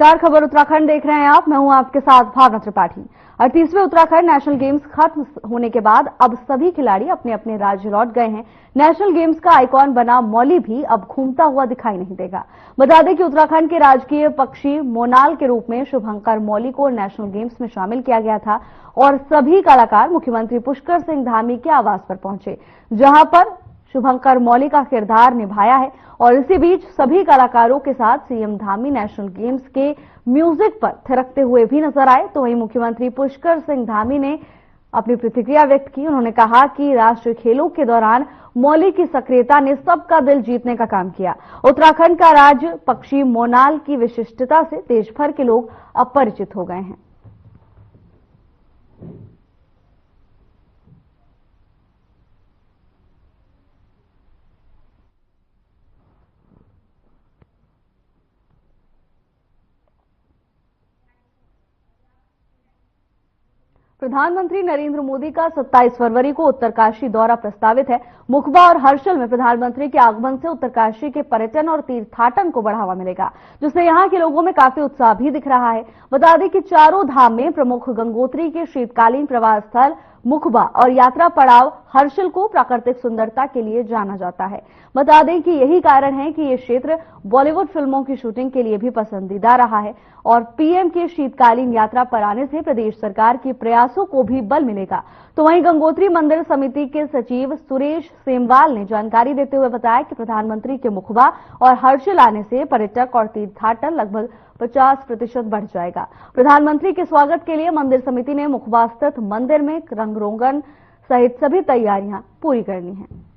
नमस्कार, खबर उत्तराखंड देख रहे हैं आप। मैं हूं आपके साथ भावना त्रिपाठी। 38वें उत्तराखंड नेशनल गेम्स खत्म होने के बाद अब सभी खिलाड़ी अपने अपने राज्य लौट गए हैं। नेशनल गेम्स का आइकॉन बना मौली भी अब घूमता हुआ दिखाई नहीं देगा। बता दें कि उत्तराखंड के राजकीय पक्षी मोनाल के रूप में शुभंकर मौली को नेशनल गेम्स में शामिल किया गया था और सभी कलाकार मुख्यमंत्री पुष्कर सिंह धामी के आवास पर पहुंचे, जहां पर शुभंकर मौली का किरदार निभाया है। और इसी बीच सभी कलाकारों के साथ सीएम धामी नेशनल गेम्स के म्यूजिक पर थिरकते हुए भी नजर आए। तो वहीं मुख्यमंत्री पुष्कर सिंह धामी ने अपनी प्रतिक्रिया व्यक्त की। उन्होंने कहा कि राष्ट्रीय खेलों के दौरान मौली की सक्रियता ने सबका दिल जीतने का काम किया। उत्तराखंड का राज्य पक्षी मोनाल की विशिष्टता से देश भर के लोग अब परिचित हो गए हैं। प्रधानमंत्री नरेंद्र मोदी का 27 फरवरी को उत्तरकाशी दौरा प्रस्तावित है। मुखबा और हर्षल में प्रधानमंत्री के आगमन से उत्तरकाशी के पर्यटन और तीर्थाटन को बढ़ावा मिलेगा, जिससे यहां के लोगों में काफी उत्साह भी दिख रहा है। बता दें कि चारों धाम में प्रमुख गंगोत्री के शीतकालीन प्रवास स्थल मुखबा और यात्रा पड़ाव हर्षल को प्राकृतिक सुंदरता के लिए जाना जाता है। बता दें कि यही कारण है कि ये क्षेत्र बॉलीवुड फिल्मों की शूटिंग के लिए भी पसंदीदा रहा है और पीएम के शीतकालीन यात्रा पर आने से प्रदेश सरकार के प्रयासों को भी बल मिलेगा। तो वहीं गंगोत्री मंदिर समिति के सचिव सुरेश सेमवाल ने जानकारी देते हुए बताया कि प्रधानमंत्री के मुखबा और हर्षल आने से पर्यटक और तीर्थाटन लगभग 50% बढ़ जाएगा। प्रधानमंत्री के स्वागत के लिए मंदिर समिति ने मुखबा स्थित मंदिर में रंग रोगन सहित सभी तैयारियां पूरी करनी है।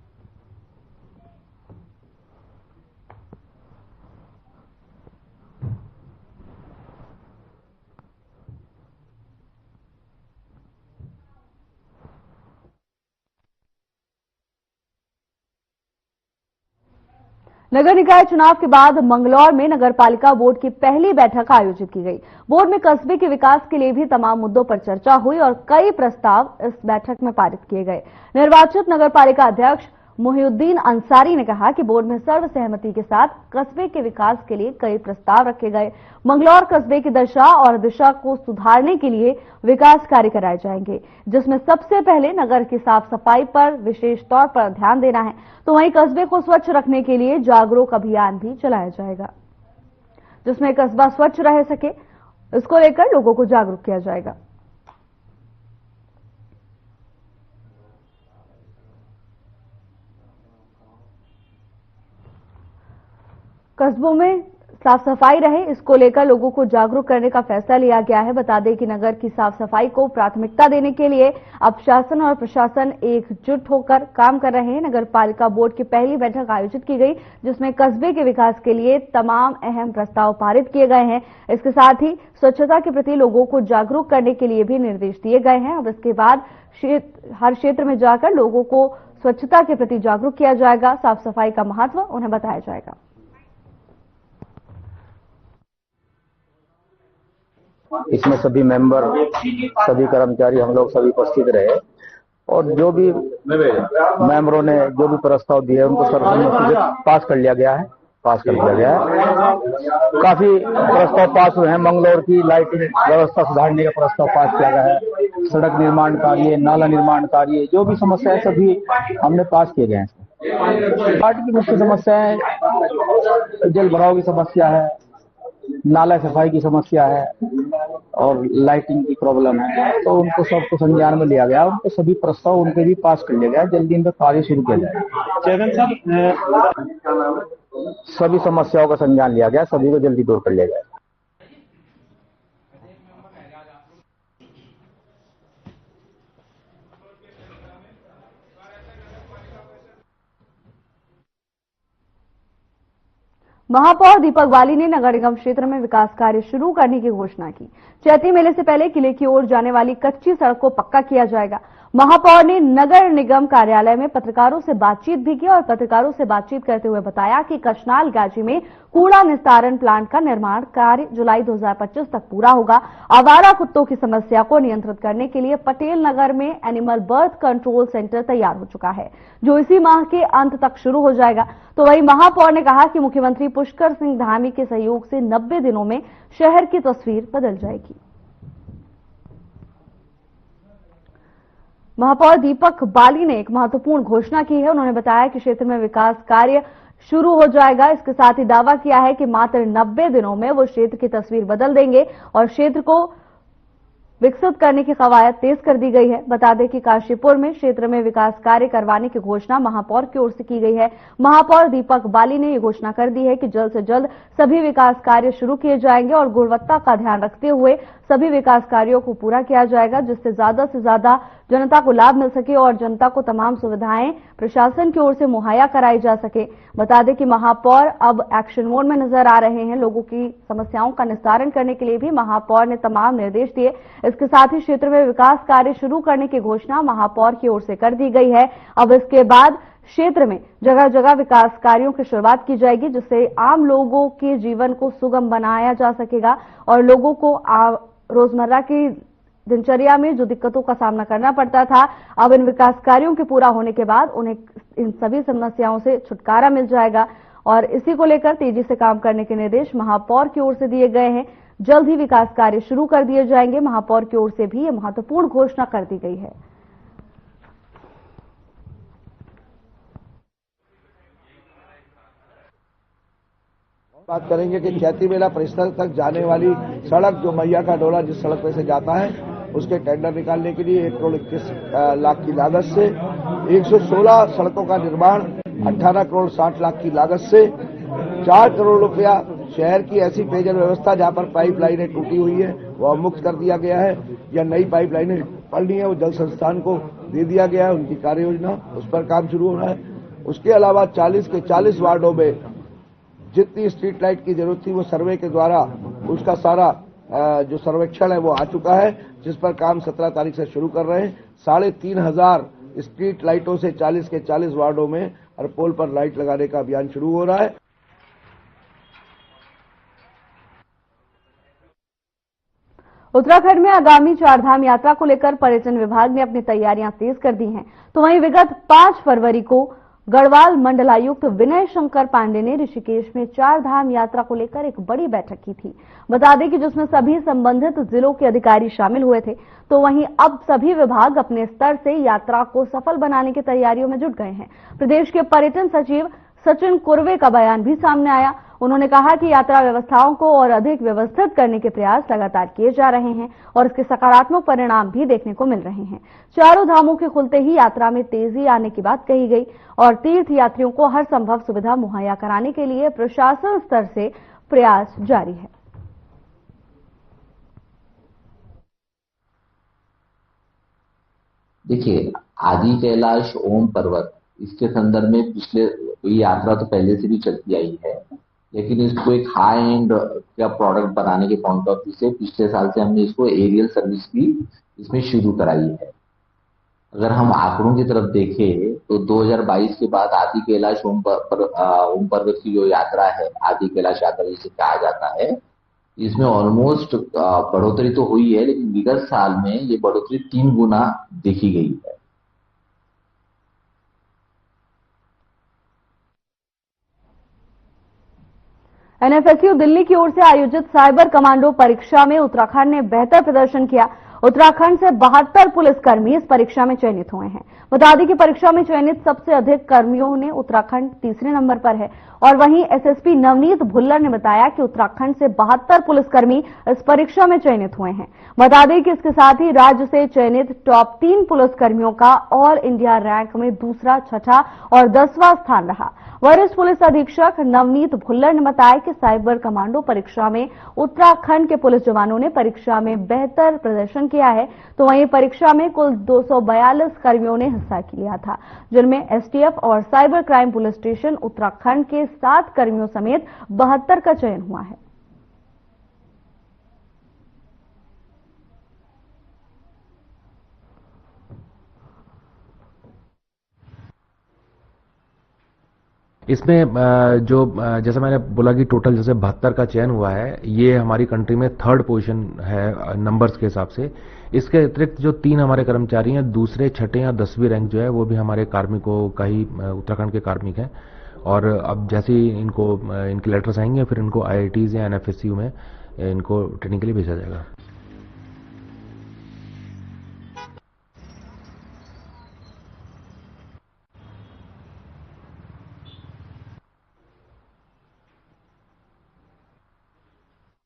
नगर निकाय चुनाव के बाद मंगलौर में नगर पालिका बोर्ड की पहली बैठक आयोजित की गई। बोर्ड में कस्बे के विकास के लिए भी तमाम मुद्दों पर चर्चा हुई और कई प्रस्ताव इस बैठक में पारित किए गए। निर्वाचित नगर पालिका अध्यक्ष मोहिउद्दीन अंसारी ने कहा कि बोर्ड में सर्वसहमति के साथ कस्बे के विकास के लिए कई प्रस्ताव रखे गए। मंगलौर कस्बे की दशा और दिशा को सुधारने के लिए विकास कार्य कराए जाएंगे, जिसमें सबसे पहले नगर की साफ सफाई पर विशेष तौर पर ध्यान देना है। तो वहीं कस्बे को स्वच्छ रखने के लिए जागरूक अभियान भी चलाया जाएगा, जिसमें कस्बा स्वच्छ रह सके, इसको लेकर लोगों को जागरूक किया जाएगा। कस्बों में साफ सफाई रहे, इसको लेकर लोगों को जागरूक करने का फैसला लिया गया है। बता दें कि नगर की साफ सफाई को प्राथमिकता देने के लिए अब शासन और प्रशासन एकजुट होकर काम कर रहे हैं। नगर पालिका बोर्ड की पहली बैठक आयोजित की गई, जिसमें कस्बे के विकास के लिए तमाम अहम प्रस्ताव पारित किए गए हैं। इसके साथ ही स्वच्छता के प्रति लोगों को जागरूक करने के लिए भी निर्देश दिए गए हैं। अब इसके बाद हर क्षेत्र में जाकर लोगों को स्वच्छता के प्रति जागरूक किया जाएगा, साफ सफाई का महत्व उन्हें बताया जाएगा। इसमें सभी मेंबर, सभी कर्मचारी, हम लोग सभी उपस्थित रहे और जो भी मेंबरों ने जो भी प्रस्ताव दिए उनको सर्वसम्मति से पास कर लिया गया है। काफी प्रस्ताव पास हुए हैं। मंगलौर की लाइटिंग व्यवस्था सुधारने का प्रस्ताव पास किया गया है। सड़क निर्माण कार्य, नाला निर्माण कार्य, जो भी समस्याएं सभी हमने पास किए गए हैं। पार्टी की मुख्य समस्याएं जल भराव की समस्या है, नाला सफाई की समस्या है और लाइटिंग की प्रॉब्लम है। तो उनको सबको संज्ञान में लिया गया, उनको सभी प्रस्ताव उनके भी पास कर लिया गया। जल्दी इनका कार्य शुरू किया जाएगा। सभी समस्याओं का संज्ञान लिया गया, सभी को जल्दी दूर कर लिया गया। महापौर दीपक बाली ने नगर निगम क्षेत्र में विकास कार्य शुरू करने की घोषणा की। चैती मेले से पहले किले की ओर जाने वाली कच्ची सड़क को पक्का किया जाएगा। महापौर ने नगर निगम कार्यालय में पत्रकारों से बातचीत भी की और पत्रकारों से बातचीत करते हुए बताया कि कशनाल गाजी में कूड़ा निस्तारण प्लांट का निर्माण कार्य जुलाई 2025 तक पूरा होगा। आवारा कुत्तों की समस्या को नियंत्रित करने के लिए पटेल नगर में एनिमल बर्थ कंट्रोल सेंटर तैयार हो चुका है, जो इसी माह के अंत तक शुरू हो जाएगा। तो वहीं महापौर ने कहा कि मुख्यमंत्री पुष्कर सिंह धामी के सहयोग से 90 दिनों में शहर की तस्वीर बदल जाएगी। महापौर दीपक बाली ने एक महत्वपूर्ण घोषणा की है। उन्होंने बताया कि क्षेत्र में विकास कार्य शुरू हो जाएगा। इसके साथ ही दावा किया है कि मात्र 90 दिनों में वो क्षेत्र की तस्वीर बदल देंगे और क्षेत्र को विकसित करने की कवायद तेज कर दी गई है। बता दें कि काशीपुर में क्षेत्र में विकास कार्य करवाने की घोषणा महापौर की ओर से की गई है। महापौर दीपक बाली ने ये घोषणा कर दी है कि जल्द से जल्द सभी विकास कार्य शुरू किए जाएंगे और गुणवत्ता का ध्यान रखते हुए सभी विकास कार्यों को पूरा किया जाएगा, जिससे ज्यादा से ज्यादा जनता को लाभ मिल सके और जनता को तमाम सुविधाएं प्रशासन की ओर से मुहैया कराई जा सके। बता दें कि महापौर अब एक्शन मोड में नजर आ रहे हैं। लोगों की समस्याओं का निस्तारण करने के लिए भी महापौर ने तमाम निर्देश दिए। इसके साथ ही क्षेत्र में विकास कार्य शुरू करने की घोषणा महापौर की ओर से कर दी गई है। अब इसके बाद क्षेत्र में जगह जगह विकास कार्यों की शुरुआत की जाएगी, जिससे आम लोगों के जीवन को सुगम बनाया जा सकेगा और लोगों को रोजमर्रा की दिनचर्या में जो दिक्कतों का सामना करना पड़ता था, अब इन विकास कार्यों के पूरा होने के बाद उन्हें इन सभी समस्याओं से छुटकारा मिल जाएगा और इसी को लेकर तेजी से काम करने के निर्देश महापौर की ओर से दिए गए हैं। जल्द ही विकास कार्य शुरू कर दिए जाएंगे। महापौर की ओर से भी यह महत्वपूर्ण घोषणा कर दी गई है। बात करेंगे कि चैती मेला परिसर तक जाने वाली सड़क जो मैया का डोला जिस सड़क पे से जाता है, उसके टेंडर निकालने के लिए 1,21,00,000 की लागत से 116 सड़कों का निर्माण 18,60,00,000 की लागत से 4 करोड़ रुपया शहर की ऐसी पेयजल व्यवस्था जहां पर पाइपलाइनें टूटी हुई है वह मुक्त कर दिया गया है, या नई पाइपलाइनें पड़नी है वो जल संस्थान को दे दिया गया है। उनकी कार्य योजना उस पर काम शुरू हो रहा है। उसके अलावा 40 के 40 वार्डों में जितनी स्ट्रीट लाइट की जरूरत थी वो सर्वे के द्वारा उसका सारा जो सर्वेक्षण है वो आ चुका है, जिस पर काम 17 तारीख से शुरू कर रहे हैं। 3,500 स्ट्रीट लाइटों से 40 के 40 वार्डों में हर पोल पर लाइट लगाने का अभियान शुरू हो रहा है। उत्तराखंड में आगामी चारधाम यात्रा को लेकर पर्यटन विभाग ने अपनी तैयारियां तेज कर दी हैं। तो वहीं विगत 5 फरवरी को गढ़वाल मंडलायुक्त विनय शंकर पांडे ने ऋषिकेश में चारधाम यात्रा को लेकर एक बड़ी बैठक की थी। बता दें कि जिसमें सभी संबंधित जिलों के अधिकारी शामिल हुए थे। तो वहीं अब सभी विभाग अपने स्तर से यात्रा को सफल बनाने की तैयारियों में जुट गए हैं। प्रदेश के पर्यटन सचिव सचिन कुर्वे का बयान भी सामने आया। उन्होंने कहा कि यात्रा व्यवस्थाओं को और अधिक व्यवस्थित करने के प्रयास लगातार किए जा रहे हैं और इसके सकारात्मक परिणाम भी देखने को मिल रहे हैं। चारों धामों के खुलते ही यात्रा में तेजी आने की बात कही गई और तीर्थ यात्रियों को हर संभव सुविधा मुहैया कराने के लिए प्रशासन स्तर से प्रयास जारी है। देखिए, आदि कैलाश ओम पर्वत इसके संदर्भ में पिछले यात्रा तो पहले से भी चलती आई है, लेकिन इसको एक हाई एंड का प्रोडक्ट बनाने के पॉइंट ऑफ व्यू से पिछले साल से हमने इसको एरियल सर्विस भी इसमें शुरू कराई है। अगर हम आंकड़ों की तरफ देखें तो 2022 के बाद आदि कैलाश ओम पर्वत की जो यात्रा है, आदि कैलाश यात्रा जिसे कहा जाता है, इसमें ऑलमोस्ट बढ़ोतरी तो हुई है, लेकिन विगत साल में ये बढ़ोतरी 3 गुना देखी गई है। एनएफएसयू दिल्ली की ओर से आयोजित साइबर कमांडो परीक्षा में उत्तराखंड ने बेहतर प्रदर्शन किया। उत्तराखंड से 72 पुलिसकर्मी इस परीक्षा में चयनित हुए हैं। बता दें कि परीक्षा में चयनित सबसे अधिक कर्मियों ने उत्तराखंड तीसरे नंबर पर है और वहीं एसएसपी नवनीत भुल्लर ने बताया कि उत्तराखंड से 72 पुलिसकर्मी इस परीक्षा में चयनित हुए हैं। बता दें कि इसके साथ ही राज्य से चयनित टॉप 3 पुलिसकर्मियों का ऑल इंडिया रैंक में दूसरा, छठा और 10वां स्थान रहा। वरिष्ठ पुलिस अधीक्षक नवनीत भुल्लर ने बताया कि साइबर कमांडो परीक्षा में उत्तराखंड के पुलिस जवानों ने परीक्षा में बेहतर प्रदर्शन किया है। तो वहीं परीक्षा में कुल 242 कर्मियों ने हिस्सा लिया था, जिनमें एसटीएफ और cyber crime police station Uttarakhand के 7 कर्मियों समेत 72 का चयन हुआ है। इसमें जैसा मैंने बोला कि टोटल जैसे 72 का चयन हुआ है, ये हमारी कंट्री में 3rd पोजीशन है नंबर्स के हिसाब से। इसके अतिरिक्त जो 3 हमारे कर्मचारी हैं, दूसरे, छठे या 10वीं रैंक जो है वो भी हमारे कार्मिकों का ही उत्तराखंड के कार्मिक हैं। और अब जैसे ही इनको इनके लेटर्स आएंगे फिर इनको IITs या NFSU में इनको ट्रेनिंग के लिए भेजा जाएगा।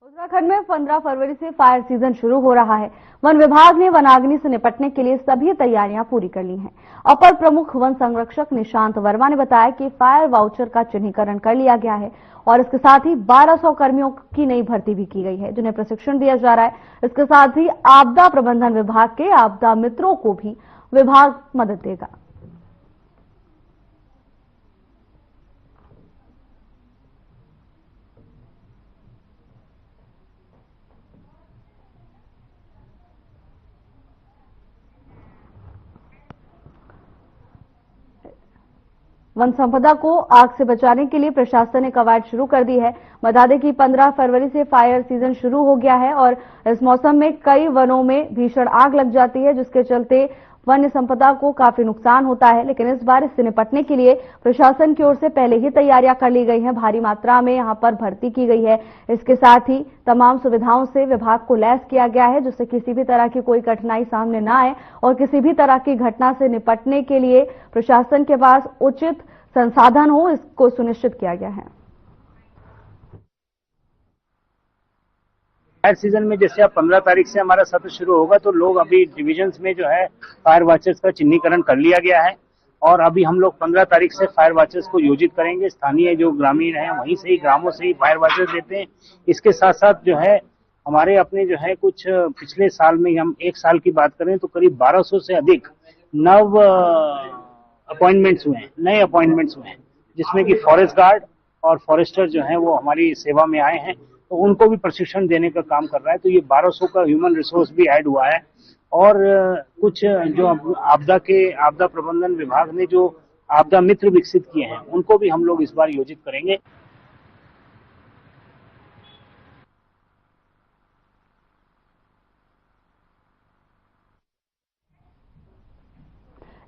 उत्तराखंड में 15 फरवरी से फायर सीजन शुरू हो रहा है। वन विभाग ने वनाग्नि से निपटने के लिए सभी तैयारियां पूरी कर ली हैं। अपर प्रमुख वन संरक्षक निशांत वर्मा ने बताया कि फायर वाउचर का चिन्हीकरण कर लिया गया है और इसके साथ ही 1200 कर्मियों की नई भर्ती भी की गई है, जिन्हें प्रशिक्षण दिया जा रहा है। इसके साथ ही आपदा प्रबंधन विभाग के आपदा मित्रों को भी विभाग मदद देगा। वन संपदा को आग से बचाने के लिए प्रशासन ने कवायद शुरू कर दी है। बता दें कि 15 फरवरी से फायर सीजन शुरू हो गया है और इस मौसम में कई वनों में भीषण आग लग जाती है, जिसके चलते वन्य संपदा को काफी नुकसान होता है। लेकिन इस बार इससे निपटने के लिए प्रशासन की ओर से पहले ही तैयारियां कर ली गई हैं। भारी मात्रा में यहां पर भर्ती की गई है। इसके साथ ही तमाम सुविधाओं से विभाग को लैस किया गया है, जिससे किसी भी तरह की कोई कठिनाई सामने न आए और किसी भी तरह की घटना से निपटने के लिए प्रशासन के पास उचित संसाधन हो, इसको सुनिश्चित किया गया है। फायर सीजन में जैसे अब 15 तारीख से हमारा सत्र शुरू होगा, तो लोग अभी डिविजन्स में जो है फायर वॉचर्स का चिन्हीकरण कर लिया गया है और अभी हम लोग 15 तारीख से फायर वॉचर्स को योजित करेंगे। स्थानीय जो ग्रामीण हैं वहीं से ही, ग्रामों से ही फायर वॉचर्स देते हैं। इसके साथ साथ जो है हमारे अपने जो है कुछ पिछले साल में, हम 1 साल की बात करें तो करीब 1200 से अधिक नए अपॉइंटमेंट्स हुए हैं, जिसमें कि फॉरेस्ट गार्ड और फॉरेस्टर जो हैं वो हमारी सेवा में आए हैं, तो उनको भी प्रशिक्षण देने का काम कर रहा है। तो ये 1200 का ह्यूमन रिसोर्स भी ऐड हुआ है और कुछ जो आपदा प्रबंधन विभाग ने जो आपदा मित्र विकसित किए हैं उनको भी हम लोग इस बार योजित करेंगे।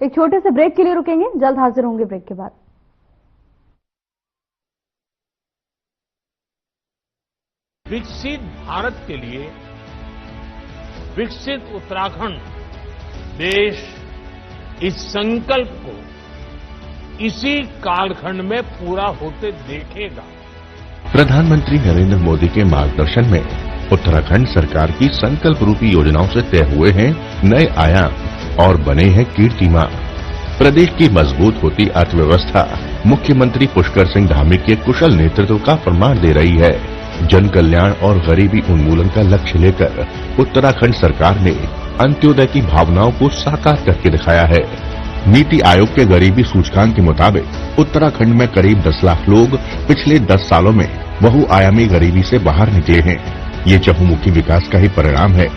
एक छोटे से ब्रेक के लिए रुकेंगे, जल्द हाजिर होंगे ब्रेक के बाद। विकसित भारत के लिए विकसित उत्तराखंड, देश इस संकल्प को इसी कालखंड में पूरा होते देखेगा। प्रधानमंत्री नरेंद्र मोदी के मार्गदर्शन में उत्तराखंड सरकार की संकल्प रूपी योजनाओं से तय हुए हैं नए आयाम और बने हैं कीर्तिमान। प्रदेश की मजबूत होती अर्थव्यवस्था मुख्यमंत्री पुष्कर सिंह धामी के कुशल नेतृत्व का प्रमाण दे रही है। जन कल्याण और गरीबी उन्मूलन का लक्ष्य लेकर उत्तराखंड सरकार ने अंत्योदय की भावनाओं को साकार करके दिखाया है। नीति आयोग के गरीबी सूचकांक के मुताबिक उत्तराखंड में करीब 10 लाख लोग पिछले 10 सालों में बहुआयामी गरीबी से बाहर निकले हैं। ये चहुमुखी विकास का ही परिणाम है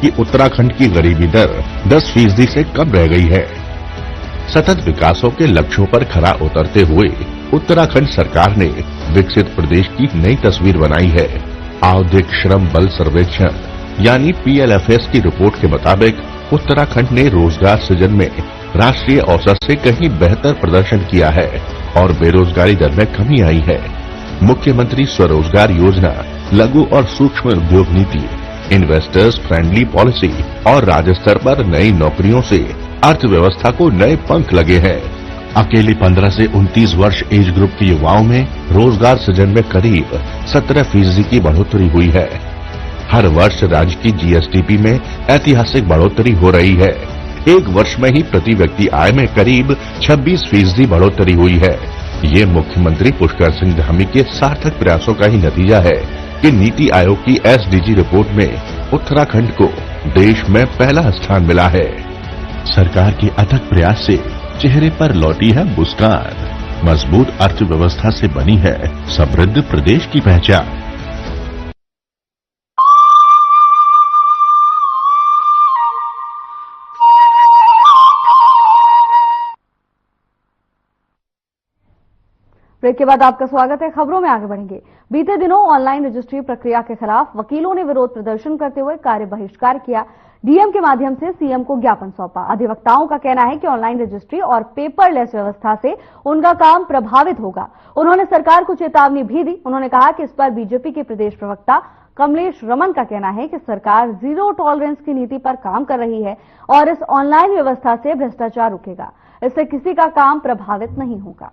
कि उत्तराखंड की गरीबी दर 10% से कम रह गई है। सतत विकासों के लक्ष्यों पर खरा उतरते हुए उत्तराखंड सरकार ने विकसित प्रदेश की नई तस्वीर बनाई है। आवधिक श्रम बल सर्वेक्षण यानी PLFS की रिपोर्ट के मुताबिक उत्तराखंड ने रोजगार सृजन में राष्ट्रीय औसत से कहीं बेहतर प्रदर्शन किया है और बेरोजगारी दर में कमी आई है। मुख्यमंत्री स्वरोजगार योजना, लघु और सूक्ष्म उद्योग नीति, इन्वेस्टर्स फ्रेंडली पॉलिसी और राज्य स्तर पर नई नौकरियों से अर्थव्यवस्था को नए पंख लगे हैं। अकेले 15 से 29 वर्ष एज ग्रुप के युवाओं में रोजगार सृजन में करीब 17% की बढ़ोतरी हुई है। हर वर्ष राज्य की GSDP में ऐतिहासिक बढ़ोतरी हो रही है। एक वर्ष में ही प्रति व्यक्ति आय में करीब 26% बढ़ोतरी हुई है। ये मुख्यमंत्री पुष्कर सिंह धामी के सार्थक प्रयासों का ही नतीजा है कि नीति आयोग की SDG रिपोर्ट में उत्तराखंड को देश में पहला स्थान मिला है। सरकार के अथक प्रयास से चेहरे पर लौटी है मुस्कान। मजबूत अर्थव्यवस्था से बनी है समृद्ध प्रदेश की पहचान। ब्रेक के बाद आपका स्वागत है। खबरों में आगे बढ़ेंगे। बीते दिनों ऑनलाइन रजिस्ट्री प्रक्रिया के खिलाफ वकीलों ने विरोध प्रदर्शन करते हुए कार्य बहिष्कार किया। डीएम के माध्यम से सीएम को ज्ञापन सौंपा। अधिवक्ताओं का कहना है कि ऑनलाइन रजिस्ट्री और पेपरलेस व्यवस्था से उनका काम प्रभावित होगा। उन्होंने सरकार को चेतावनी भी दी। उन्होंने कहा कि इस पर बीजेपी के प्रदेश प्रवक्ता कमलेश रमन का कहना है कि सरकार जीरो टॉलरेंस की नीति पर काम कर रही है और इस ऑनलाइन व्यवस्था से भ्रष्टाचार रुकेगा। इससे किसी का काम प्रभावित नहीं होगा।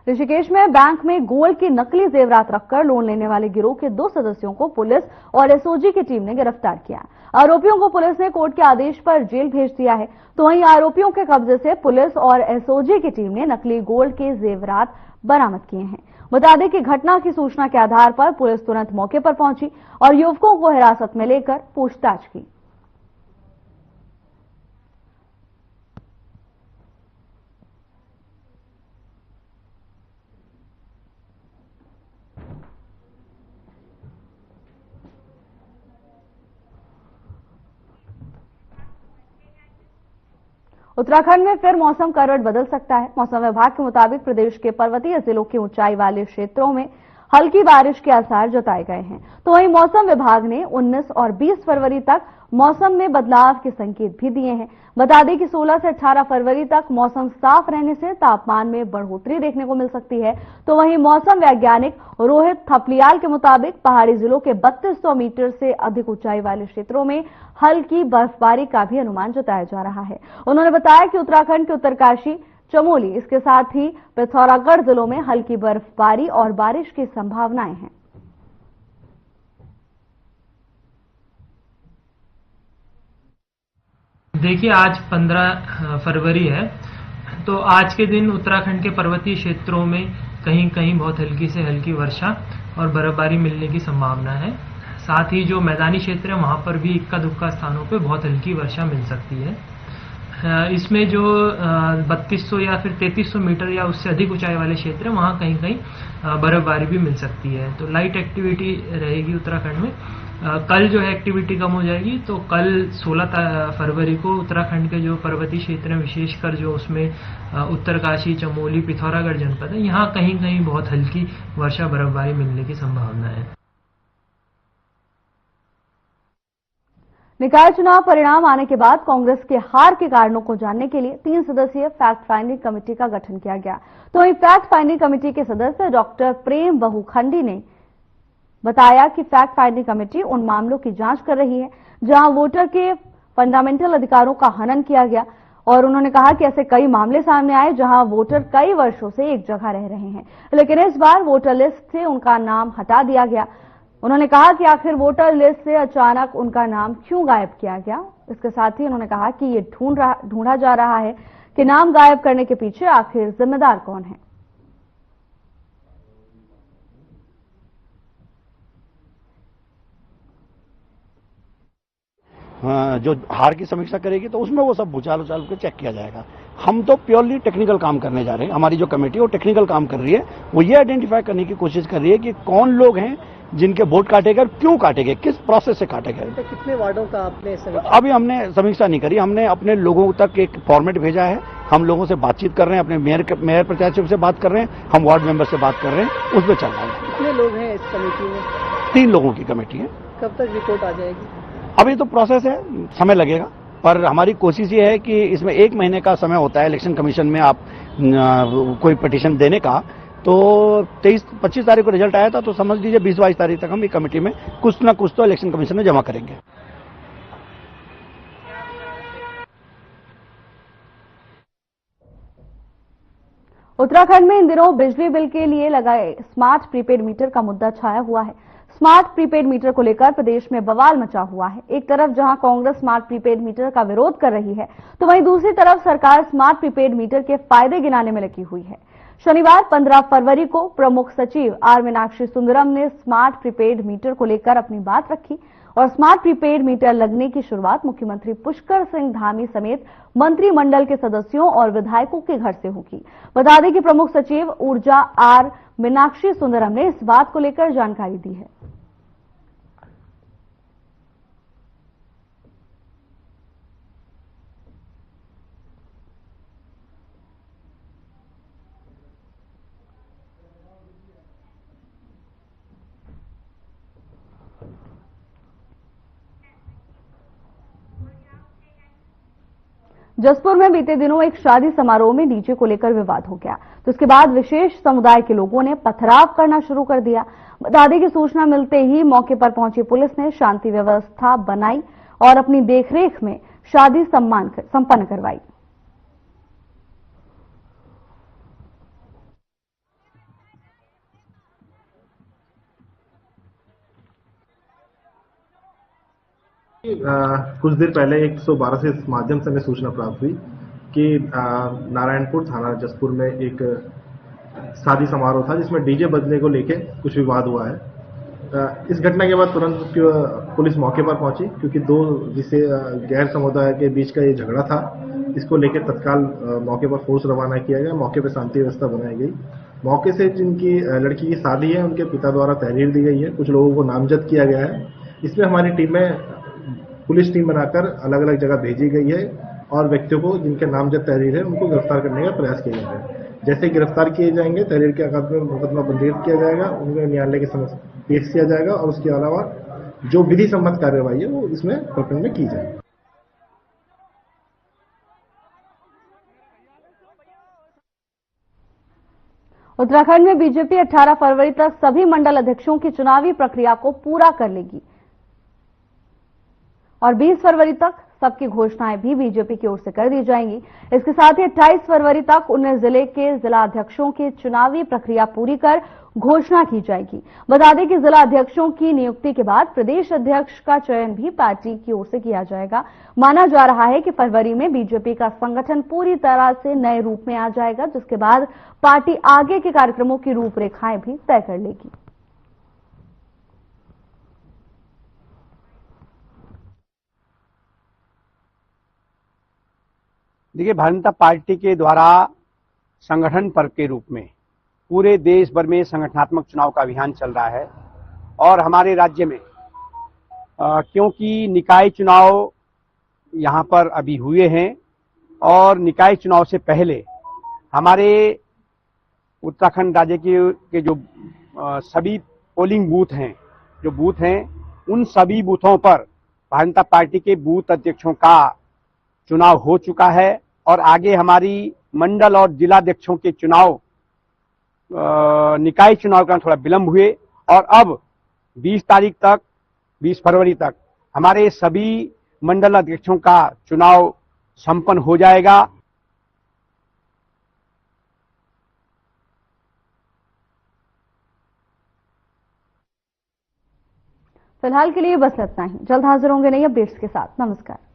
ऋषिकेश में बैंक में गोल्ड की नकली जेवरात रखकर लोन लेने वाले गिरोह के 2 सदस्यों को पुलिस और एसओजी की टीम ने गिरफ्तार किया। आरोपियों को पुलिस ने कोर्ट के आदेश पर जेल भेज दिया है। तो वहीं आरोपियों के कब्जे से पुलिस और एसओजी की टीम ने नकली गोल्ड के जेवरात बरामद किए हैं। बता दें कि घटना की सूचना के आधार पर पुलिस तुरंत मौके पर पहुंची और युवकों को हिरासत में लेकर पूछताछ की। उत्तराखंड में फिर मौसम करवट बदल सकता है। मौसम विभाग के मुताबिक प्रदेश के पर्वतीय जिलों के ऊंचाई वाले क्षेत्रों में हल्की बारिश के आसार जताए गए हैं। तो वहीं मौसम विभाग ने 19 और 20 फरवरी तक मौसम में बदलाव के संकेत भी दिए हैं। बता दें कि 16 से 18 फरवरी तक मौसम साफ रहने से तापमान में बढ़ोतरी देखने को मिल सकती है। तो वहीं मौसम वैज्ञानिक रोहित थपलियाल के मुताबिक पहाड़ी जिलों के 3200 मीटर से अधिक ऊंचाई वाले क्षेत्रों में हल्की बर्फबारी का भी अनुमान जताया जा रहा है। उन्होंने बताया कि उत्तराखंड के उत्तरकाशी, चमोली, इसके साथ ही पिथौरागढ़ जिलों में हल्की बर्फबारी और बारिश की संभावनाएं हैं। देखिए, आज 15 फरवरी है, तो आज के दिन उत्तराखंड के पर्वतीय क्षेत्रों में कहीं कहीं बहुत हल्की से हल्की वर्षा और बर्फबारी मिलने की संभावना है। साथ ही जो मैदानी क्षेत्र है वहां पर भी इक्का दुक्का स्थानों पे बहुत हल्की वर्षा मिल सकती है। इसमें जो 3200 या फिर 3300 मीटर या उससे अधिक ऊंचाई वाले क्षेत्र है वहां कहीं कहीं बर्फबारी भी मिल सकती है। तो लाइट एक्टिविटी रहेगी उत्तराखंड में। कल जो है एक्टिविटी कम हो जाएगी। तो कल 16 फरवरी को उत्तराखंड के जो पर्वतीय क्षेत्र हैं, विशेषकर जो उसमें उत्तरकाशी, चमोली, पिथौरागढ़ जनपद है, यहाँ कहीं कहीं बहुत हल्की वर्षा बर्फबारी मिलने की संभावना है। निकाय चुनाव परिणाम आने के बाद कांग्रेस के हार के कारणों को जानने के लिए 3 सदस्यीय फैक्ट फाइंडिंग कमेटी का गठन किया गया। तो वहीं फैक्ट फाइंडिंग कमेटी के सदस्य डॉक्टर प्रेम बहुखंडी ने बताया कि फैक्ट फाइंडिंग कमेटी उन मामलों की जांच कर रही है जहां वोटर के फंडामेंटल अधिकारों का हनन किया गया। और उन्होंने कहा कि ऐसे कई मामले सामने आए जहां वोटर कई वर्षों से एक जगह रह रहे हैं, लेकिन इस बार वोटर लिस्ट से उनका नाम हटा दिया गया। उन्होंने कहा कि आखिर वोटर लिस्ट से अचानक उनका नाम क्यों गायब किया गया। इसके साथ ही उन्होंने कहा कि ये ढूंढा जा रहा है कि नाम गायब करने के पीछे आखिर जिम्मेदार कौन है। जो हार की समीक्षा करेगी तो उसमें वो सब भूचाल उचाल के चेक किया जाएगा। हम तो प्योरली टेक्निकल काम करने जा रहे हैं। हमारी जो कमेटी है वो टेक्निकल काम कर रही है। वो ये आइडेंटिफाई करने की कोशिश कर रही है कि कौन लोग हैं जिनके वोट काटे गए, क्यों काटे गए, किस प्रोसेस से काटे गए। तो कितने वार्डों का आपने समीक्षा? अभी हमने समीक्षा नहीं करी। हमने अपने लोगों तक एक फॉर्मेट भेजा है। हम लोगों से बातचीत कर रहे हैं, अपने मेयर प्रत्याशियों से बात कर रहे हैं, हम वार्ड मेंबर से बात कर रहे हैं, उस पर चल रहा है। कितने लोग हैं इस कमेटी में? 3 लोगों की कमेटी है। कब तक रिपोर्ट आ जाएगी? अभी तो प्रोसेस है, समय लगेगा, पर हमारी कोशिश ये है कि इसमें 1 महीने का समय होता है इलेक्शन कमीशन में आप कोई पिटीशन देने का। तो 23-25 तारीख को रिजल्ट आया था, तो समझ लीजिए 20-22 तारीख तक हम ये कमेटी में कुछ ना कुछ तो इलेक्शन कमीशन में जमा करेंगे। उत्तराखंड में इन दिनों बिजली बिल के लिए लगाए स्मार्ट प्रीपेड मीटर का मुद्दा छाया हुआ है। स्मार्ट प्रीपेड मीटर को लेकर प्रदेश में बवाल मचा हुआ है। एक तरफ जहां कांग्रेस स्मार्ट प्रीपेड मीटर का विरोध कर रही है, तो वहीं दूसरी तरफ सरकार स्मार्ट प्रीपेड मीटर के फायदे गिनाने में लगी हुई है। शनिवार 15 फरवरी को प्रमुख सचिव आर मीनाक्षी सुंदरम ने स्मार्ट प्रीपेड मीटर को लेकर अपनी बात रखी और स्मार्ट प्रीपेड मीटर लगने की शुरुआत मुख्यमंत्री पुष्कर सिंह धामी समेत मंत्रिमंडल के सदस्यों और विधायकों के घर से होगी। बता दें कि प्रमुख सचिव ऊर्जा आर मीनाक्षी सुंदरम ने इस बात को लेकर जानकारी दी है। जसपुर में बीते दिनों एक शादी समारोह में डीजे को लेकर विवाद हो गया, तो उसके बाद विशेष समुदाय के लोगों ने पथराव करना शुरू कर दिया। बता दें कि सूचना मिलते ही मौके पर पहुंची पुलिस ने शांति व्यवस्था बनाई और अपनी देखरेख में शादी संपन्न करवाई। कुछ देर पहले 112 से इस माध्यम से हमें सूचना प्राप्त हुई कि नारायणपुर थाना जसपुर में एक शादी समारोह था जिसमें डीजे बजने को लेके कुछ विवाद हुआ है। इस घटना के बाद तुरंत पुलिस मौके पर पहुंची, क्योंकि दो जिसे गैर समुदाय के बीच का ये झगड़ा था, इसको लेकर तत्काल मौके पर फोर्स रवाना किया गया। मौके पर शांति व्यवस्था बनाई गई। मौके से जिनकी लड़की की शादी है उनके पिता द्वारा तहरीर दी गई है, कुछ लोगों को नामजद किया गया है। इसमें हमारी पुलिस टीम बनाकर अलग अलग जगह भेजी गई है और व्यक्तियों को जिनके नामजद तहरीर है उनको गिरफ्तार करने का प्रयास किया जा रहा है। जैसे गिरफ्तार किए जाएंगे तहरीर के आधार पर मुकदमा पंजीकृत किया जाएगा, उन्हें न्यायालय के समक्ष पेश किया जाएगा और उसके अलावा जो विधि सम्मत कार्यवाही है वो इसमें प्रकरण में की जाएगी। उत्तराखंड में बीजेपी 18 फरवरी तक सभी मंडल अध्यक्षों की चुनावी प्रक्रिया को पूरा कर लेगी और 20 फरवरी तक सबकी घोषणाएं भी बीजेपी की ओर से कर दी जाएंगी। इसके साथ ही 28 फरवरी तक 19 जिले के जिला अध्यक्षों की चुनावी प्रक्रिया पूरी कर घोषणा की जाएगी। बता दें कि जिला अध्यक्षों की नियुक्ति के बाद प्रदेश अध्यक्ष का चयन भी पार्टी की ओर से किया जाएगा। माना जा रहा है कि फरवरी में बीजेपी का संगठन पूरी तरह से नए रूप में आ जाएगा, जिसके बाद पार्टी आगे के कार्यक्रमों की रूपरेखाएं भी तय कर लेगी। देखिए, भारतीय जनता पार्टी के द्वारा संगठन पर्व के रूप में पूरे देश भर में संगठनात्मक चुनाव का अभियान चल रहा है और हमारे राज्य में क्योंकि निकाय चुनाव यहाँ पर अभी हुए हैं और निकाय चुनाव से पहले हमारे उत्तराखंड राज्य के जो सभी पोलिंग बूथ हैं उन सभी बूथों पर भारतीय जनता पार्टी के बूथ अध्यक्षों का चुनाव हो चुका है और आगे हमारी मंडल और जिलाध्यक्षों के चुनाव निकाय चुनाव का थोड़ा विलंब हुए और अब 20 फरवरी तक हमारे सभी मंडल अध्यक्षों का चुनाव संपन्न हो जाएगा। फिलहाल के लिए बस इतना ही। जल्द हाजिर होंगे नई अपडेट्स के साथ। नमस्कार।